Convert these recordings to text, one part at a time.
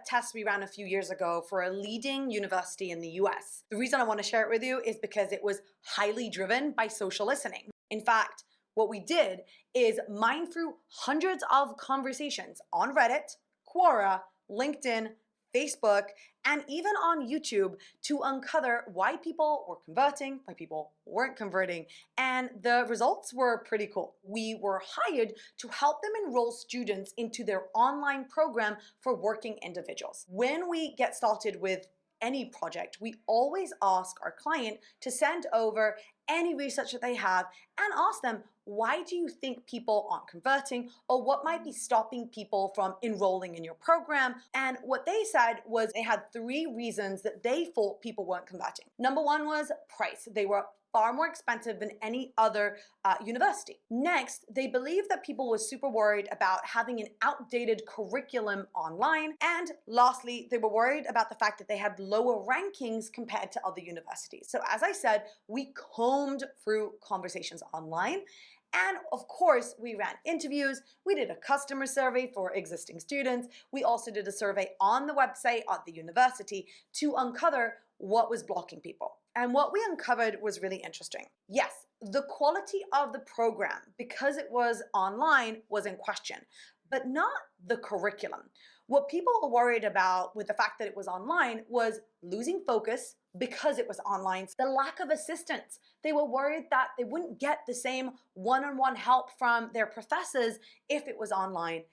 test we ran a few years ago for a leading university in the US. The reason I want to share it with you is because it was highly driven by social listening. In fact, what we did is mine through hundreds of conversations on Reddit, Quora, LinkedIn, Facebook, and even on YouTube to uncover why people were converting, why people weren't converting, and the results were pretty cool. We were hired to help them enroll students into their online program for working individuals. When we get started with any project, we always ask our client to send over any research that they have and ask them, why do you think people aren't converting, or what might be stopping people from enrolling in your program? And what they said was they had 3 reasons that they thought people weren't converting. Number 1 was price. They were far more expensive than any other university. Next, they believed that people were super worried about having an outdated curriculum online. And lastly, they were worried about the fact that they had lower rankings compared to other universities. So as I said, we combed through conversations online. And of course, we ran interviews, we did a customer survey for existing students, we also did a survey on the website at the university to uncover what was blocking people. And what we uncovered was really interesting. Yes, the quality of the program, because it was online, was in question, but not the curriculum. What people were worried about with the fact that it was online was losing focus because it was online, the lack of assistance. They were worried that they wouldn't get the same one-on-one help from their professors if it was online.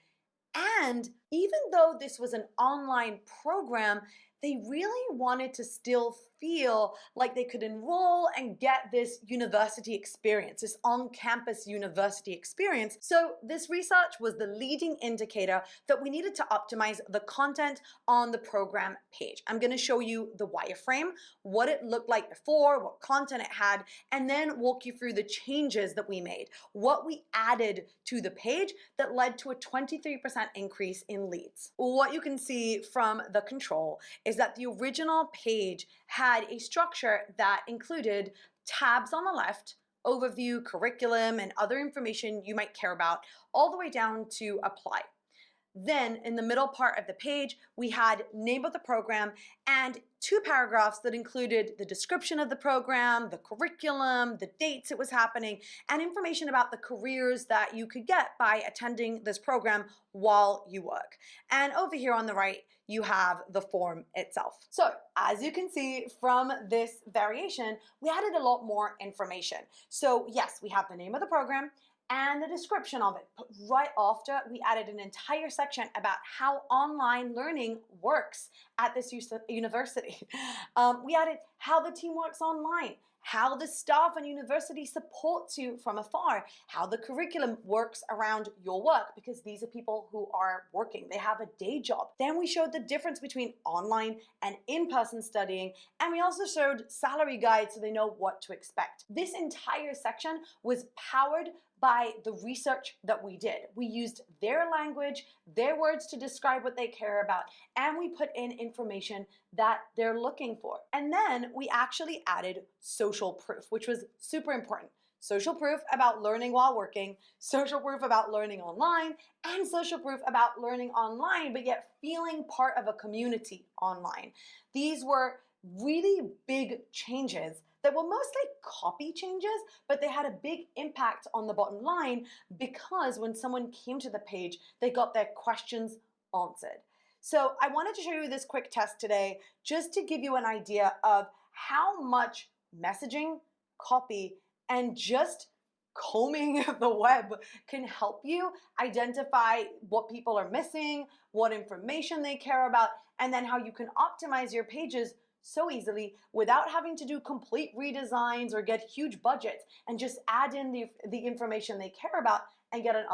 And even though this was an online program, they really wanted to still feel like they could enroll and get this university experience, this on-campus university experience. So this research was the leading indicator that we needed to optimize the content on the program page. I'm going to show you the wireframe, what it looked like before, what content it had, and then walk you through the changes that we made, what we added to the page that led to a 23% increase in leads. What you can see from the control is that the original page had a structure that included tabs on the left, overview, curriculum, and other information you might care about, all the way down to apply. Then in the middle part of the page, we had name of the program and 2 paragraphs that included the description of the program, the curriculum, the dates it was happening, and information about the careers that you could get by attending this program while you work. And over here on the right, you have the form itself. So as you can see from this variation, we added a lot more information. So yes, we have the name of the program and the description of it. But right after, we added an entire section about how online learning works at this university. We added how the team works online, how the staff and university supports you from afar, how the curriculum works around your work, because these are people who are working, they have a day job. Then we showed the difference between online and in-person studying, and we also showed salary guides so they know what to expect. This entire section was powered by the research that we did. We used their language, their words to describe what they care about, and we put in information that they're looking for. And then we actually added social proof, which was super important. Social proof about learning while working, social proof about learning online, and social proof about learning online, but yet feeling part of a community online. These were really big changes that were mostly copy changes, but they had a big impact on the bottom line because when someone came to the page, they got their questions answered. So I wanted to show you this quick test today just to give you an idea of how much messaging, copy, and just combing the web can help you identify what people are missing, what information they care about, and then how you can optimize your pages so easily without having to do complete redesigns or get huge budgets, and just add in the information they care about and get an